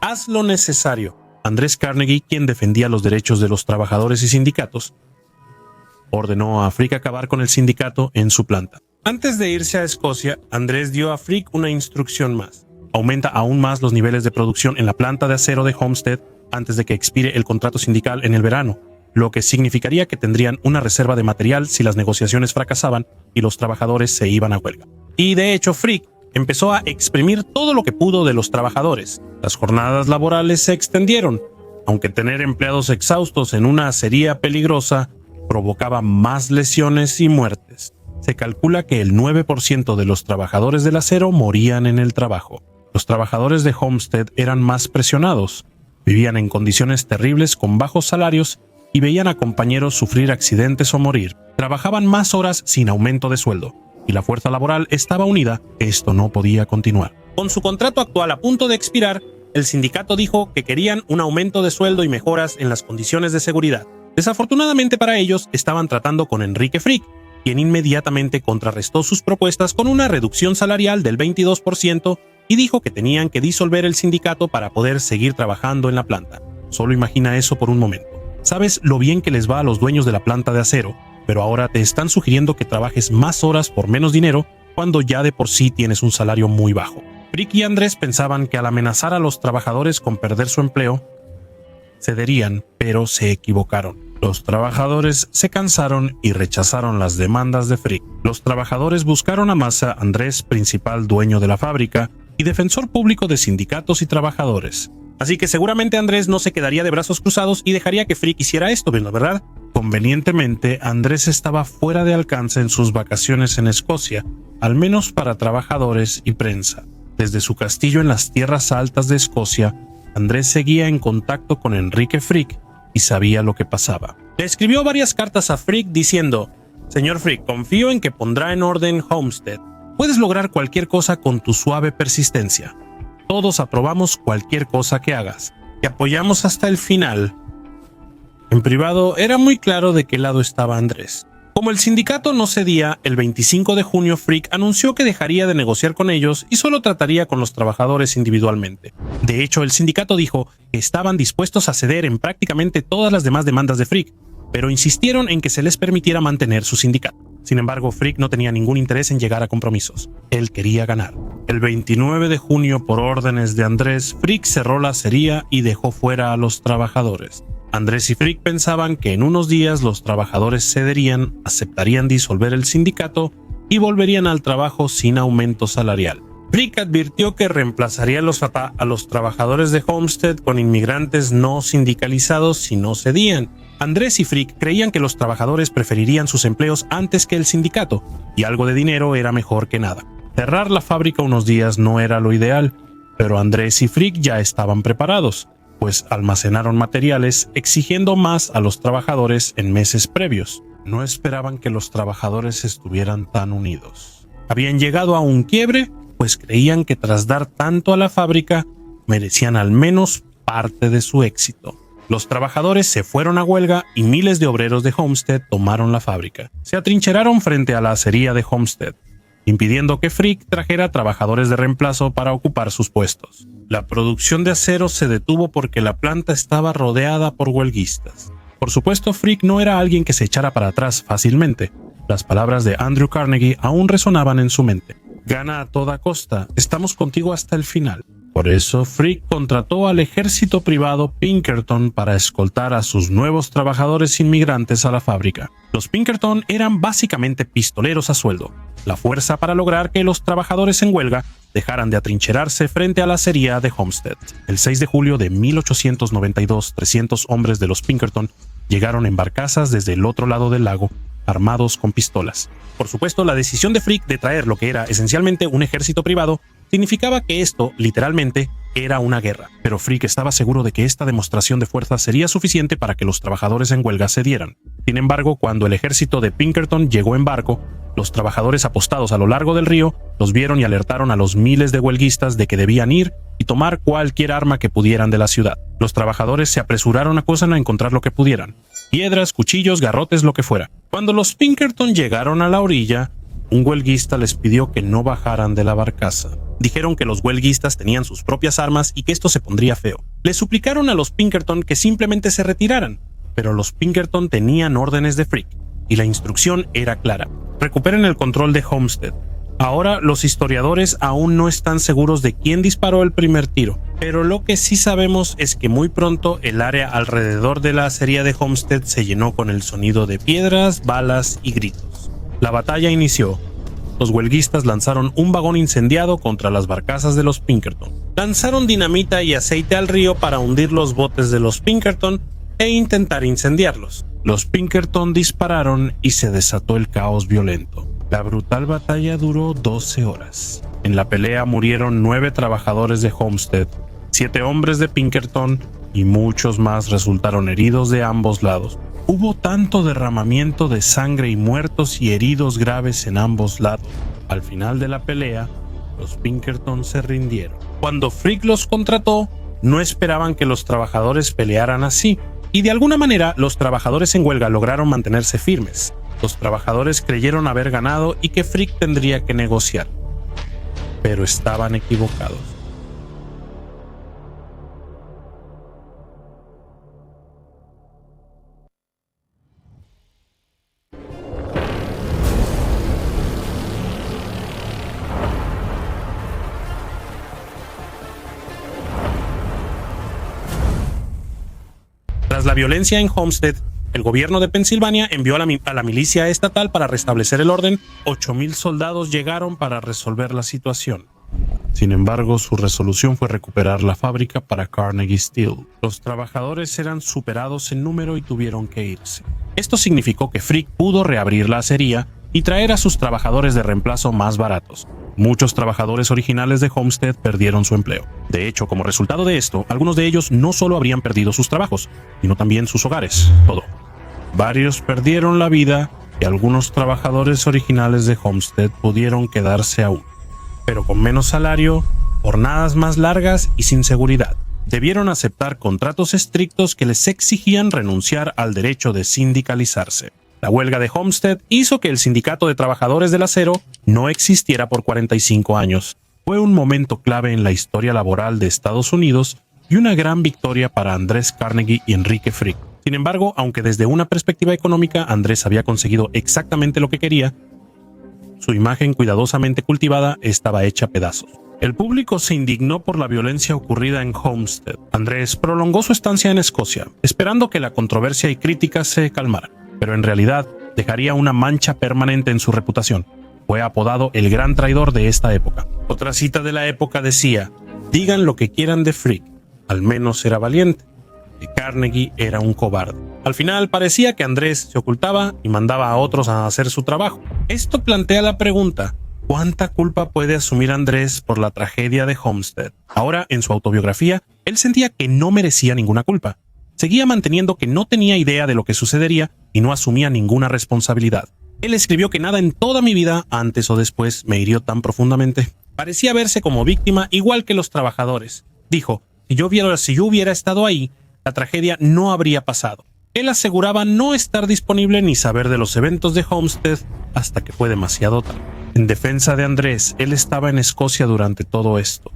haz lo necesario. Andrés Carnegie, quien defendía los derechos de los trabajadores y sindicatos, ordenó a Frick acabar con el sindicato en su planta. Antes de irse a Escocia, Andrés dio a Frick una instrucción más. Aumenta aún más los niveles de producción en la planta de acero de Homestead antes de que expire el contrato sindical en el verano, lo que significaría que tendrían una reserva de material si las negociaciones fracasaban y los trabajadores se iban a huelga. Y de hecho, Frick empezó a exprimir todo lo que pudo de los trabajadores. Las jornadas laborales se extendieron, aunque tener empleados exhaustos en una acería peligrosa provocaba más lesiones y muertes. Se calcula que el 9% de los trabajadores del acero morían en el trabajo. Los trabajadores de Homestead eran más presionados, vivían en condiciones terribles con bajos salarios y veían a compañeros sufrir accidentes o morir. Trabajaban más horas sin aumento de sueldo, y la fuerza laboral estaba unida. Esto no podía continuar. Con su contrato actual a punto de expirar, el sindicato dijo que querían un aumento de sueldo y mejoras en las condiciones de seguridad. Desafortunadamente para ellos, estaban tratando con Enrique Frick, quien inmediatamente contrarrestó sus propuestas con una reducción salarial del 22% y dijo que tenían que disolver el sindicato para poder seguir trabajando en la planta. Solo imagina eso por un momento. Sabes lo bien que les va a los dueños de la planta de acero, pero ahora te están sugiriendo que trabajes más horas por menos dinero cuando ya de por sí tienes un salario muy bajo. Frick y Andrés pensaban que al amenazar a los trabajadores con perder su empleo, cederían, pero se equivocaron. Los trabajadores se cansaron y rechazaron las demandas de Frick. Los trabajadores buscaron a Massa, Andrés, principal dueño de la fábrica, y defensor público de sindicatos y trabajadores. Así que seguramente Andrés no se quedaría de brazos cruzados y dejaría que Frick hiciera esto, ¿verdad? Convenientemente, Andrés estaba fuera de alcance en sus vacaciones en Escocia, al menos para trabajadores y prensa. Desde su castillo en las tierras altas de Escocia, Andrés seguía en contacto con Enrique Frick y sabía lo que pasaba. Le escribió varias cartas a Frick diciendo: «Señor Frick, confío en que pondrá en orden Homestead. Puedes lograr cualquier cosa con tu suave persistencia. Todos aprobamos cualquier cosa que hagas. Te apoyamos hasta el final». En privado era muy claro de qué lado estaba Andrés. Como el sindicato no cedía, el 25 de junio Frick anunció que dejaría de negociar con ellos y solo trataría con los trabajadores individualmente. De hecho, el sindicato dijo que estaban dispuestos a ceder en prácticamente todas las demás demandas de Frick, pero insistieron en que se les permitiera mantener su sindicato. Sin embargo, Frick no tenía ningún interés en llegar a compromisos. Él quería ganar. El 29 de junio, por órdenes de Andrés, Frick cerró la acería y dejó fuera a los trabajadores. Andrés y Frick pensaban que en unos días los trabajadores cederían, aceptarían disolver el sindicato y volverían al trabajo sin aumento salarial. Frick advirtió que reemplazaría a los trabajadores de Homestead con inmigrantes no sindicalizados si no cedían. Andrés y Frick creían que los trabajadores preferirían sus empleos antes que el sindicato, y algo de dinero era mejor que nada. Cerrar la fábrica unos días no era lo ideal, pero Andrés y Frick ya estaban preparados, pues almacenaron materiales exigiendo más a los trabajadores en meses previos. No esperaban que los trabajadores estuvieran tan unidos. Habían llegado a un quiebre, pues creían que tras dar tanto a la fábrica, merecían al menos parte de su éxito. Los trabajadores se fueron a huelga y miles de obreros de Homestead tomaron la fábrica. Se atrincheraron frente a la acería de Homestead, impidiendo que Frick trajera trabajadores de reemplazo para ocupar sus puestos. La producción de acero se detuvo porque la planta estaba rodeada por huelguistas. Por supuesto, Frick no era alguien que se echara para atrás fácilmente. Las palabras de Andrew Carnegie aún resonaban en su mente. «Gana a toda costa, estamos contigo hasta el final». Por eso, Frick contrató al ejército privado Pinkerton para escoltar a sus nuevos trabajadores inmigrantes a la fábrica. Los Pinkerton eran básicamente pistoleros a sueldo, la fuerza para lograr que los trabajadores en huelga dejaran de atrincherarse frente a la acería de Homestead. El 6 de julio de 1892, 300 hombres de los Pinkerton llegaron en barcazas desde el otro lado del lago, armados con pistolas. Por supuesto, la decisión de Frick de traer lo que era esencialmente un ejército privado significaba que esto, literalmente, era una guerra. Pero Frick estaba seguro de que esta demostración de fuerza sería suficiente para que los trabajadores en huelga cedieran. Sin embargo, cuando el ejército de Pinkerton llegó en barco, los trabajadores apostados a lo largo del río los vieron y alertaron a los miles de huelguistas de que debían ir y tomar cualquier arma que pudieran de la ciudad. Los trabajadores se apresuraron a encontrar lo que pudieran: piedras, cuchillos, garrotes, lo que fuera. Cuando los Pinkerton llegaron a la orilla, un huelguista les pidió que no bajaran de la barcaza. Dijeron que los huelguistas tenían sus propias armas y que esto se pondría feo. Les suplicaron a los Pinkerton que simplemente se retiraran, pero los Pinkerton tenían órdenes de Frick, y la instrucción era clara: recuperen el control de Homestead. Ahora los historiadores aún no están seguros de quién disparó el primer tiro, pero lo que sí sabemos es que muy pronto el área alrededor de la acería de Homestead se llenó con el sonido de piedras, balas y gritos. La batalla inició. Los huelguistas lanzaron un vagón incendiado contra las barcazas de los Pinkerton. Lanzaron dinamita y aceite al río para hundir los botes de los Pinkerton e intentar incendiarlos. Los Pinkerton dispararon y se desató el caos violento. La brutal batalla duró 12 horas. En la pelea murieron 9 trabajadores de Homestead, 7 hombres de Pinkerton y muchos más resultaron heridos de ambos lados. Hubo tanto derramamiento de sangre y muertos y heridos graves en ambos lados. Al final de la pelea, los Pinkerton se rindieron. Cuando Frick los contrató, no esperaban que los trabajadores pelearan así, y de alguna manera los trabajadores en huelga lograron mantenerse firmes. Los trabajadores creyeron haber ganado y que Frick tendría que negociar, pero estaban equivocados. Tras la violencia en Homestead, el gobierno de Pensilvania envió a la milicia estatal para restablecer el orden. 8,000 soldados llegaron para resolver la situación. Sin embargo, su resolución fue recuperar la fábrica para Carnegie Steel. Los trabajadores eran superados en número y tuvieron que irse. Esto significó que Frick pudo reabrir la acería y traer a sus trabajadores de reemplazo más baratos. Muchos trabajadores originales de Homestead perdieron su empleo. De hecho, como resultado de esto, algunos de ellos no solo habrían perdido sus trabajos, sino también sus hogares, todo. Varios perdieron la vida y algunos trabajadores originales de Homestead pudieron quedarse aún, pero con menos salario, jornadas más largas y sin seguridad. Debieron aceptar contratos estrictos que les exigían renunciar al derecho de sindicalizarse. La huelga de Homestead hizo que el Sindicato de Trabajadores del Acero no existiera por 45 años. Fue un momento clave en la historia laboral de Estados Unidos y una gran victoria para Andrés Carnegie y Enrique Frick. Sin embargo, aunque desde una perspectiva económica Andrés había conseguido exactamente lo que quería, su imagen cuidadosamente cultivada estaba hecha pedazos. El público se indignó por la violencia ocurrida en Homestead. Andrés prolongó su estancia en Escocia, esperando que la controversia y críticas se calmaran, pero en realidad dejaría una mancha permanente en su reputación. Fue apodado el gran traidor de esta época. Otra cita de la época decía: digan lo que quieran de Frick, al menos era valiente. Que Carnegie era un cobarde. Al final parecía que Andrés se ocultaba y mandaba a otros a hacer su trabajo. Esto plantea la pregunta: ¿cuánta culpa puede asumir Andrés por la tragedia de Homestead? Ahora, en su autobiografía, él sentía que no merecía ninguna culpa. Seguía manteniendo que no tenía idea de lo que sucedería y no asumía ninguna responsabilidad. Él escribió que nada en toda mi vida, antes o después, me hirió tan profundamente. Parecía verse como víctima igual que los trabajadores. Dijo: si yo hubiera estado ahí, la tragedia no habría pasado. Él aseguraba no estar disponible ni saber de los eventos de Homestead hasta que fue demasiado tarde. En defensa de Andrés, él estaba en Escocia durante todo esto.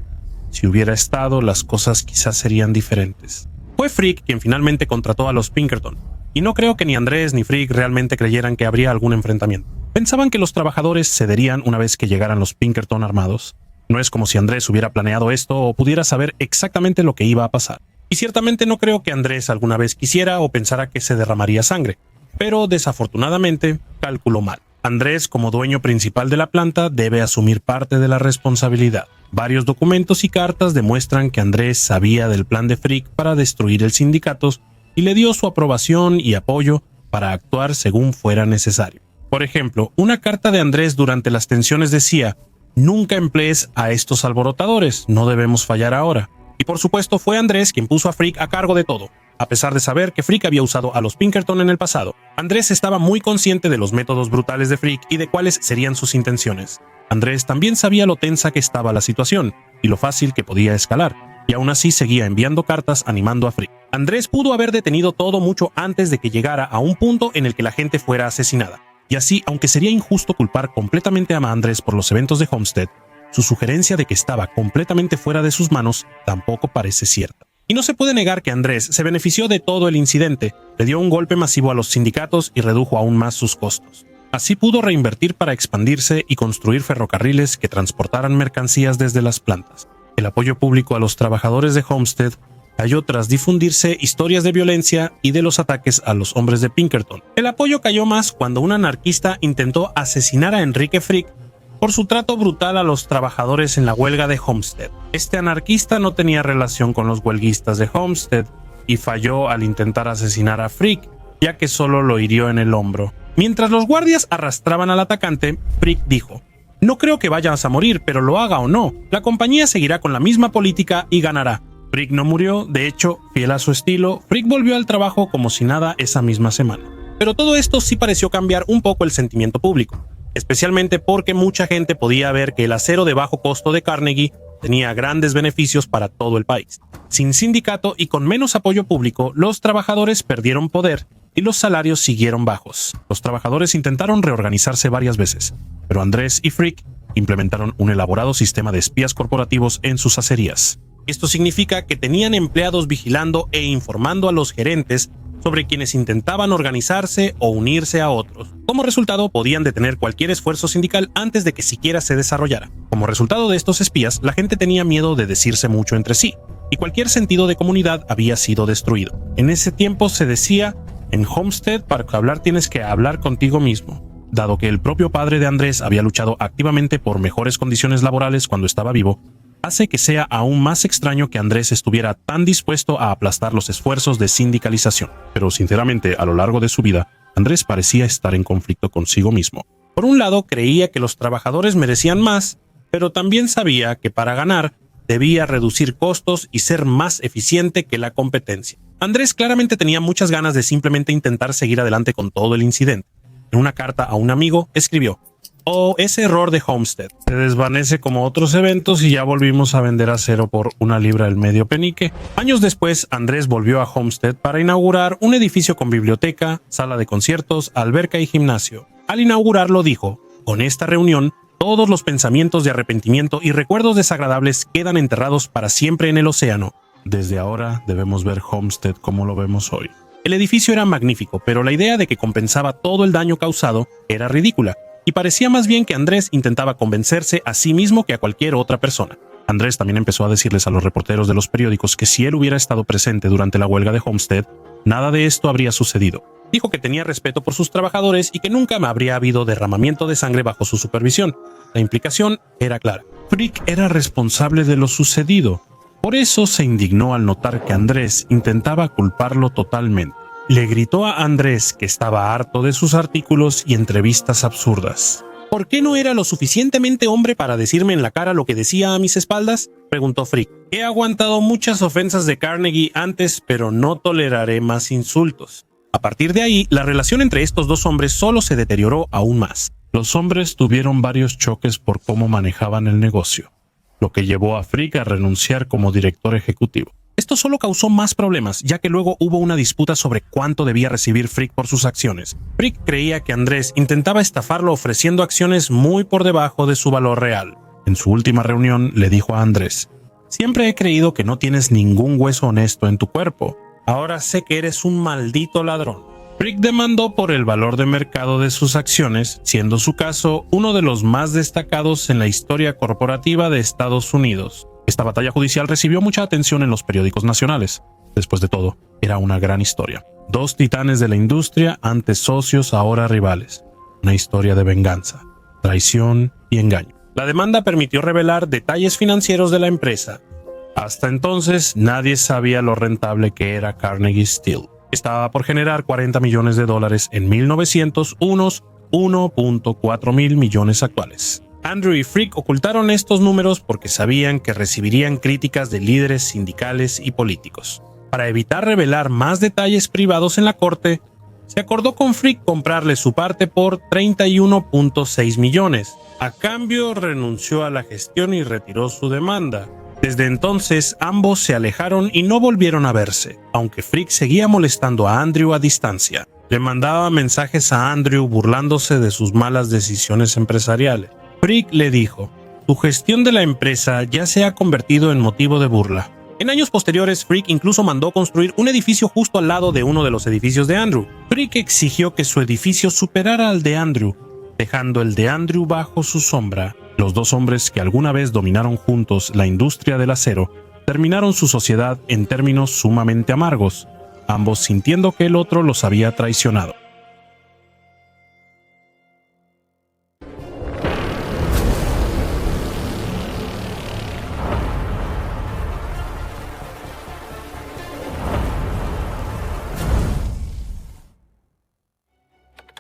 Si hubiera estado, las cosas quizás serían diferentes. Fue Frick quien finalmente contrató a los Pinkerton, y no creo que ni Andrés ni Frick realmente creyeran que habría algún enfrentamiento. Pensaban que los trabajadores cederían una vez que llegaran los Pinkerton armados. No es como si Andrés hubiera planeado esto o pudiera saber exactamente lo que iba a pasar. Y ciertamente no creo que Andrés alguna vez quisiera o pensara que se derramaría sangre, pero desafortunadamente calculó mal. Andrés, como dueño principal de la planta, debe asumir parte de la responsabilidad. Varios documentos y cartas demuestran que Andrés sabía del plan de Frick para destruir el sindicato y le dio su aprobación y apoyo para actuar según fuera necesario. Por ejemplo, una carta de Andrés durante las tensiones decía: nunca emplees a estos alborotadores, no debemos fallar ahora. Y por supuesto fue Andrés quien puso a Frick a cargo de todo, a pesar de saber que Frick había usado a los Pinkerton en el pasado. Andrés estaba muy consciente de los métodos brutales de Frick y de cuáles serían sus intenciones. Andrés también sabía lo tensa que estaba la situación y lo fácil que podía escalar, y aún así seguía enviando cartas animando a Frick. Andrés pudo haber detenido todo mucho antes de que llegara a un punto en el que la gente fuera asesinada. Y así, aunque sería injusto culpar completamente a Andrés por los eventos de Homestead, su sugerencia de que estaba completamente fuera de sus manos tampoco parece cierta. Y no se puede negar que Andrés se benefició de todo el incidente, le dio un golpe masivo a los sindicatos y redujo aún más sus costos. Así pudo reinvertir para expandirse y construir ferrocarriles que transportaran mercancías desde las plantas. El apoyo público a los trabajadores de Homestead cayó tras difundirse historias de violencia y de los ataques a los hombres de Pinkerton. El apoyo cayó más cuando un anarquista intentó asesinar a Enrique Frick por su trato brutal a los trabajadores en la huelga de Homestead. Este anarquista no tenía relación con los huelguistas de Homestead y falló al intentar asesinar a Frick, ya que solo lo hirió en el hombro. Mientras los guardias arrastraban al atacante, Frick dijo: no creo que vayas a morir, pero lo haga o no, la compañía seguirá con la misma política y ganará. Frick no murió, de hecho, fiel a su estilo, Frick volvió al trabajo como si nada esa misma semana. Pero todo esto sí pareció cambiar un poco el sentimiento público, especialmente porque mucha gente podía ver que el acero de bajo costo de Carnegie tenía grandes beneficios para todo el país. Sin sindicato y con menos apoyo público, los trabajadores perdieron poder y los salarios siguieron bajos. Los trabajadores intentaron reorganizarse varias veces, pero Andrés y Frick implementaron un elaborado sistema de espías corporativos en sus acerías. Esto significa que tenían empleados vigilando e informando a los gerentes sobre quienes intentaban organizarse o unirse a otros. Como resultado, podían detener cualquier esfuerzo sindical antes de que siquiera se desarrollara. Como resultado de estos espías, la gente tenía miedo de decirse mucho entre sí. y cualquier sentido de comunidad había sido destruido. En ese tiempo se decía, en Homestead para hablar tienes que hablar contigo mismo. Dado que el propio padre de Andrés había luchado activamente por mejores condiciones laborales cuando estaba vivo, hace que sea aún más extraño que Andrés estuviera tan dispuesto a aplastar los esfuerzos de sindicalización. Pero sinceramente, a lo largo de su vida, Andrés parecía estar en conflicto consigo mismo. Por un lado, creía que los trabajadores merecían más, pero también sabía que para ganar debía reducir costos y ser más eficiente que la competencia. Andrés claramente tenía muchas ganas de simplemente intentar seguir adelante con todo el incidente. En una carta a un amigo escribió: "Oh, ese error de Homestead se desvanece como otros eventos y ya volvimos a vender acero por una libra el medio penique". Años después, Andrés volvió a Homestead para inaugurar un edificio con biblioteca, sala de conciertos, alberca y gimnasio. Al inaugurarlo dijo: "Con esta reunión, todos los pensamientos de arrepentimiento y recuerdos desagradables quedan enterrados para siempre en el océano. Desde ahora debemos ver Homestead como lo vemos hoy". El edificio era magnífico, pero la idea de que compensaba todo el daño causado era ridícula, y parecía más bien que Andrés intentaba convencerse a sí mismo que a cualquier otra persona. Andrés también empezó a decirles a los reporteros de los periódicos que si él hubiera estado presente durante la huelga de Homestead, nada de esto habría sucedido. Dijo que tenía respeto por sus trabajadores y que nunca habría habido derramamiento de sangre bajo su supervisión. La implicación era clara. Frick era responsable de lo sucedido. Por eso se indignó al notar que Andrés intentaba culparlo totalmente. Le gritó a Andrés que estaba harto de sus artículos y entrevistas absurdas. ¿Por qué no era lo suficientemente hombre para decirme en la cara lo que decía a mis espaldas?, preguntó Frick. He aguantado muchas ofensas de Carnegie antes, pero no toleraré más insultos. A partir de ahí, la relación entre estos dos hombres solo se deterioró aún más. Los hombres tuvieron varios choques por cómo manejaban el negocio, lo que llevó a Frick a renunciar como director ejecutivo. Esto solo causó más problemas, ya que luego hubo una disputa sobre cuánto debía recibir Frick por sus acciones. Frick creía que Andrés intentaba estafarlo ofreciendo acciones muy por debajo de su valor real. En su última reunión le dijo a Andrés: "Siempre he creído que no tienes ningún hueso honesto en tu cuerpo. Ahora sé que eres un maldito ladrón". Frick demandó por el valor de mercado de sus acciones, siendo su caso uno de los más destacados en la historia corporativa de Estados Unidos. Esta batalla judicial recibió mucha atención en los periódicos nacionales. Después de todo, era una gran historia. Dos titanes de la industria, antes socios, ahora rivales. Una historia de venganza, traición y engaño. La demanda permitió revelar detalles financieros de la empresa. Hasta entonces, nadie sabía lo rentable que era Carnegie Steel. Estaba por generar $40 millones en 1900, unos 1.4 mil millones actuales. Andrew y Frick ocultaron estos números porque sabían que recibirían críticas de líderes sindicales y políticos. Para evitar revelar más detalles privados en la corte, se acordó con Frick comprarle su parte por 31.6 millones. A cambio, renunció a la gestión y retiró su demanda. Desde entonces, ambos se alejaron y no volvieron a verse, aunque Frick seguía molestando a Andrew a distancia. Le mandaba mensajes a Andrew burlándose de sus malas decisiones empresariales. Frick le dijo: "Tu gestión de la empresa ya se ha convertido en motivo de burla". En años posteriores, Frick incluso mandó construir un edificio justo al lado de uno de los edificios de Andrew. Frick exigió que su edificio superara al de Andrew, dejando el de Andrew bajo su sombra. Los dos hombres que alguna vez dominaron juntos la industria del acero terminaron su sociedad en términos sumamente amargos, ambos sintiendo que el otro los había traicionado.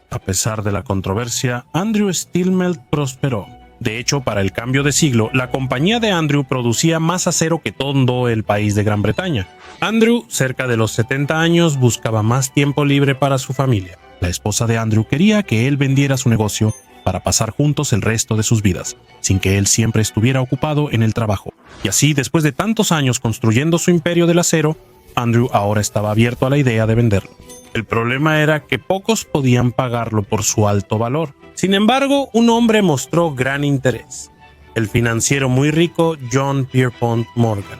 A pesar de la controversia, Andrew Steel Mill prosperó. De hecho, para el cambio de siglo, la compañía de Andrew producía más acero que todo el país de Gran Bretaña. Andrew, cerca de los 70 años, buscaba más tiempo libre para su familia. La esposa de Andrew quería que él vendiera su negocio para pasar juntos el resto de sus vidas, sin que él siempre estuviera ocupado en el trabajo. Y así, después de tantos años construyendo su imperio del acero, Andrew ahora estaba abierto a la idea de venderlo. El problema era que pocos podían pagarlo por su alto valor. Sin embargo, un hombre mostró gran interés: el financiero muy rico John Pierpont Morgan.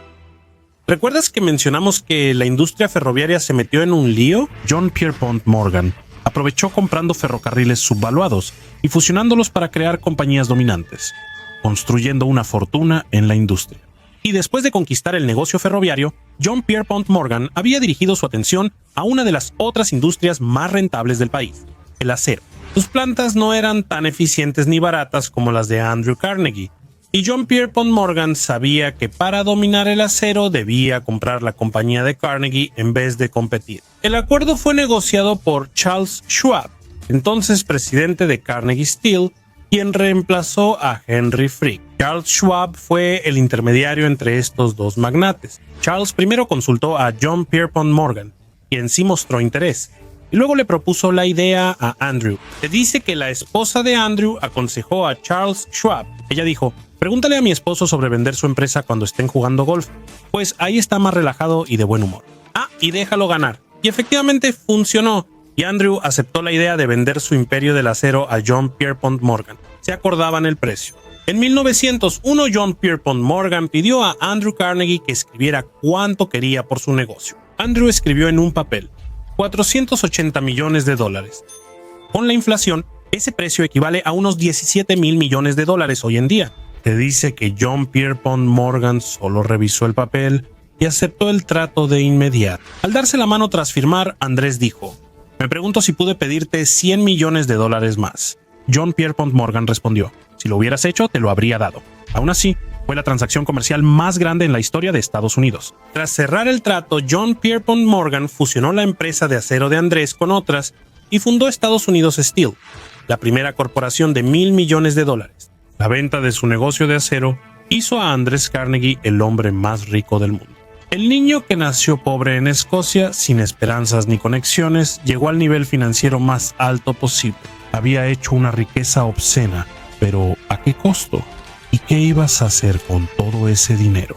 ¿Recuerdas que mencionamos que la industria ferroviaria se metió en un lío? John Pierpont Morgan aprovechó comprando ferrocarriles subvaluados y fusionándolos para crear compañías dominantes, construyendo una fortuna en la industria. Y después de conquistar el negocio ferroviario, John Pierpont Morgan había dirigido su atención a una de las otras industrias más rentables del país, el acero. Sus plantas no eran tan eficientes ni baratas como las de Andrew Carnegie, y John Pierpont Morgan sabía que para dominar el acero debía comprar la compañía de Carnegie en vez de competir. El acuerdo fue negociado por Charles Schwab, entonces presidente de Carnegie Steel, quien reemplazó a Henry Frick. Charles Schwab fue el intermediario entre estos dos magnates. Charles primero consultó a John Pierpont Morgan, quien sí mostró interés, y luego le propuso la idea a Andrew. Se dice que la esposa de Andrew aconsejó a Charles Schwab. Ella dijo: pregúntale a mi esposo sobre vender su empresa cuando estén jugando golf, pues ahí está más relajado y de buen humor. Y déjalo ganar. Y efectivamente funcionó, y Andrew aceptó la idea de vender su imperio del acero a John Pierpont Morgan. Se acordaban el precio. En 1901, John Pierpont Morgan pidió a Andrew Carnegie que escribiera cuánto quería por su negocio. Andrew escribió en un papel: $480 millones. Con la inflación, ese precio equivale a unos 17 mil millones de dólares hoy en día. Se dice que John Pierpont Morgan solo revisó el papel y aceptó el trato de inmediato. Al darse la mano tras firmar, Andrés dijo: me pregunto si pude pedirte $100 millones más. John Pierpont Morgan respondió: si lo hubieras hecho, te lo habría dado. Aún así, fue la transacción comercial más grande en la historia de Estados Unidos. Tras cerrar el trato, John Pierpont Morgan fusionó la empresa de acero de Andrés con otras y fundó Estados Unidos Steel, la primera corporación de $1,000 millones. La venta de su negocio de acero hizo a Andrés Carnegie el hombre más rico del mundo. El niño que nació pobre en Escocia, sin esperanzas ni conexiones, llegó al nivel financiero más alto posible. Había hecho una riqueza obscena, pero ¿a qué costo? ¿Y qué ibas a hacer con todo ese dinero?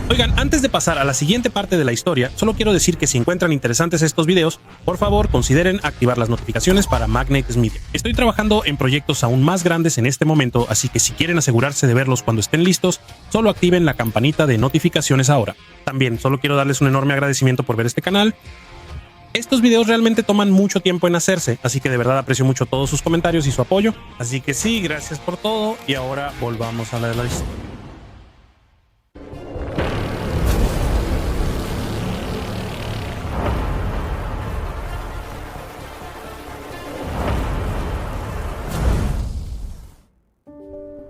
Oigan, antes de pasar a la siguiente parte de la historia, solo quiero decir que si encuentran interesantes estos videos, por favor consideren activar las notificaciones para Magnates Media. Estoy trabajando en proyectos aún más grandes en este momento, así que si quieren asegurarse de verlos cuando estén listos, solo activen la campanita de notificaciones ahora. También solo quiero darles un enorme agradecimiento por ver este canal. Estos videos realmente toman mucho tiempo en hacerse, así que de verdad aprecio mucho todos sus comentarios y su apoyo. Así que sí, gracias por todo, y ahora volvamos a la historia.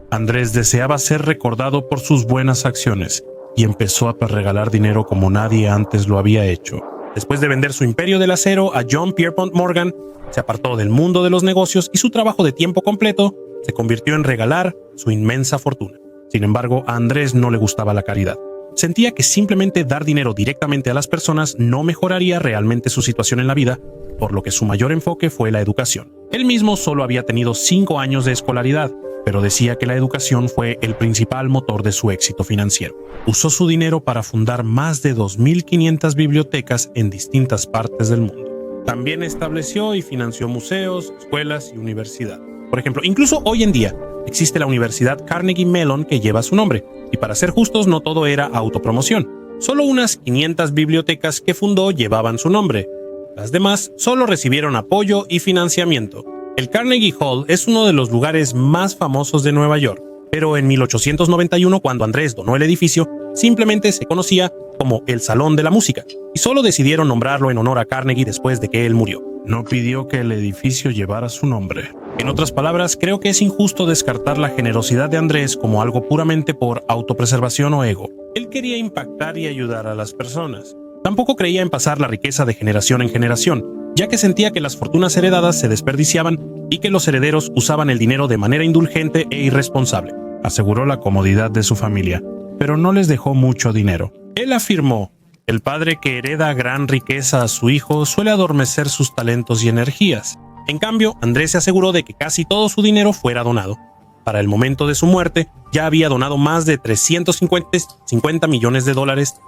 Andrés deseaba ser recordado por sus buenas acciones y empezó a regalar dinero como nadie antes lo había hecho. Después de vender su imperio del acero a John Pierpont Morgan, se apartó del mundo de los negocios y su trabajo de tiempo completo se convirtió en regalar su inmensa fortuna. Sin embargo, a Andrés no le gustaba la caridad. Sentía que simplemente dar dinero directamente a las personas no mejoraría realmente su situación en la vida, por lo que su mayor enfoque fue la educación. Él mismo solo había tenido 5 años de escolaridad, pero decía que la educación fue el principal motor de su éxito financiero. Usó su dinero para fundar más de 2.500 bibliotecas en distintas partes del mundo. También estableció y financió museos, escuelas y universidades. Por ejemplo, incluso hoy en día existe la Universidad Carnegie Mellon que lleva su nombre, y para ser justos no todo era autopromoción. Solo unas 500 bibliotecas que fundó llevaban su nombre. Las demás solo recibieron apoyo y financiamiento. El Carnegie Hall es uno de los lugares más famosos de Nueva York, pero en 1891, cuando Andrés donó el edificio, simplemente se conocía como el Salón de la Música, y solo decidieron nombrarlo en honor a Carnegie después de que él murió. No pidió que el edificio llevara su nombre. En otras palabras, creo que es injusto descartar la generosidad de Andrés como algo puramente por autopreservación o ego. Él quería impactar y ayudar a las personas. Tampoco creía en pasar la riqueza de generación en generación, ya que sentía que las fortunas heredadas se desperdiciaban y que los herederos usaban el dinero de manera indulgente e irresponsable. Aseguró la comodidad de su familia, pero no les dejó mucho dinero. Él afirmó: el padre que hereda gran riqueza a su hijo suele adormecer sus talentos y energías. En cambio, Andrés se aseguró de que casi todo su dinero fuera donado. Para el momento de su muerte, ya había donado más de $350 millones.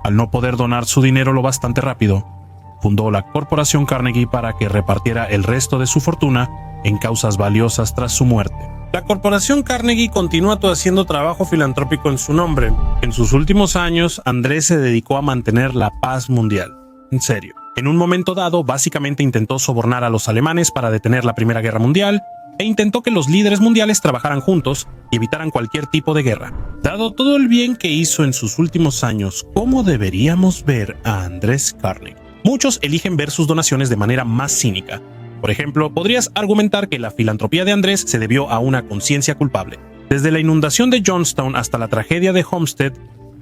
Al no poder donar su dinero lo bastante rápido, fundó la Corporación Carnegie para que repartiera el resto de su fortuna en causas valiosas tras su muerte. La Corporación Carnegie continuó haciendo trabajo filantrópico en su nombre. En sus últimos años, Andrés se dedicó a mantener la paz mundial. En serio. En un momento dado, básicamente intentó sobornar a los alemanes para detener la Primera Guerra Mundial, e intentó que los líderes mundiales trabajaran juntos y evitaran cualquier tipo de guerra. Dado todo el bien que hizo en sus últimos años, ¿cómo deberíamos ver a Andrés Carnegie? Muchos eligen ver sus donaciones de manera más cínica. Por ejemplo, podrías argumentar que la filantropía de Andrés se debió a una conciencia culpable. Desde la inundación de Johnstown hasta la tragedia de Homestead,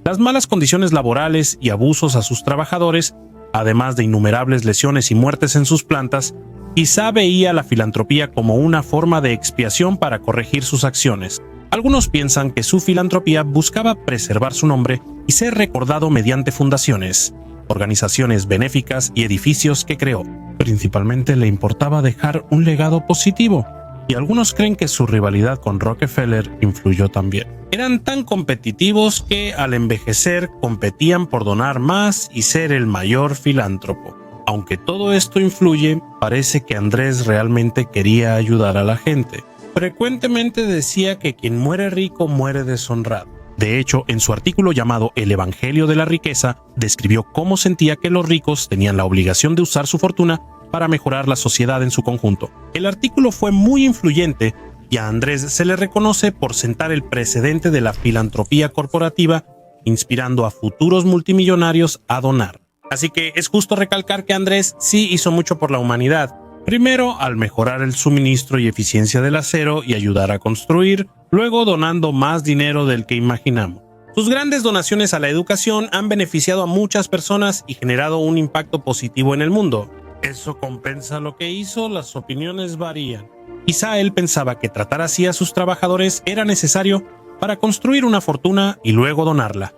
las malas condiciones laborales y abusos a sus trabajadores, además de innumerables lesiones y muertes en sus plantas, quizá veía la filantropía como una forma de expiación para corregir sus acciones. Algunos piensan que su filantropía buscaba preservar su nombre y ser recordado mediante fundaciones, organizaciones benéficas y edificios que creó. Principalmente le importaba dejar un legado positivo, y algunos creen que su rivalidad con Rockefeller influyó también. Eran tan competitivos que al envejecer competían por donar más y ser el mayor filántropo. Aunque todo esto influye, parece que Andrés realmente quería ayudar a la gente. Frecuentemente decía que quien muere rico muere deshonrado. De hecho, en su artículo llamado El Evangelio de la Riqueza, describió cómo sentía que los ricos tenían la obligación de usar su fortuna para mejorar la sociedad en su conjunto. El artículo fue muy influyente y a Andrés se le reconoce por sentar el precedente de la filantropía corporativa, inspirando a futuros multimillonarios a donar. Así que es justo recalcar que Andrés sí hizo mucho por la humanidad. Primero, al mejorar el suministro y eficiencia del acero y ayudar a construir, luego donando más dinero del que imaginamos. Sus grandes donaciones a la educación han beneficiado a muchas personas y generado un impacto positivo en el mundo. ¿Eso compensa lo que hizo? Las opiniones varían. Quizá él pensaba que tratar así a sus trabajadores era necesario para construir una fortuna y luego donarla,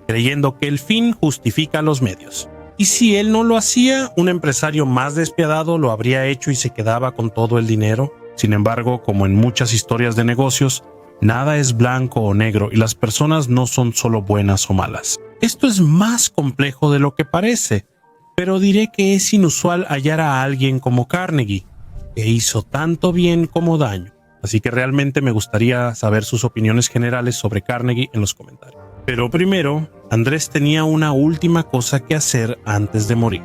creyendo que el fin justifica los medios. Y si él no lo hacía, un empresario más despiadado lo habría hecho y se quedaba con todo el dinero. Sin embargo, como en muchas historias de negocios, nada es blanco o negro y las personas no son solo buenas o malas. Esto es más complejo de lo que parece, pero diré que es inusual hallar a alguien como Carnegie, que hizo tanto bien como daño. Así que realmente me gustaría saber sus opiniones generales sobre Carnegie en los comentarios. Pero primero, Andrés tenía una última cosa que hacer antes de morir.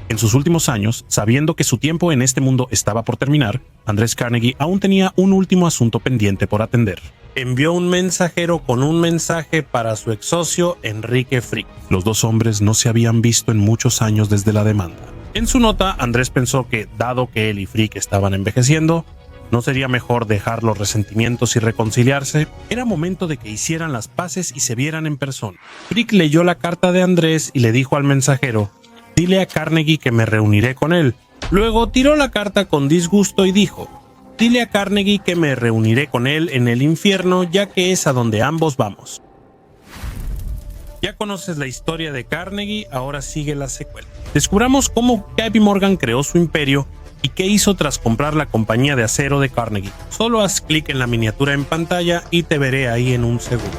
En sus últimos años, sabiendo que su tiempo en este mundo estaba por terminar, Andrés Carnegie aún tenía un último asunto pendiente por atender. Envió un mensajero con un mensaje para su ex socio Enrique Frick. Los dos hombres no se habían visto en muchos años desde la demanda. En su nota, Andrés pensó que, dado que él y Frick estaban envejeciendo, ¿no sería mejor dejar los resentimientos y reconciliarse? Era momento de que hicieran las paces y se vieran en persona. Frick leyó la carta de Andrés y le dijo al mensajero: «Dile a Carnegie que me reuniré con él». Luego tiró la carta con disgusto y dijo: «Dile a Carnegie que me reuniré con él en el infierno, ya que es a donde ambos vamos». Ya conoces la historia de Carnegie, ahora sigue la secuela. Descubramos cómo JP Morgan creó su imperio y qué hizo tras comprar la compañía de acero de Carnegie. Solo haz clic en la miniatura en pantalla y te veré ahí en un segundo.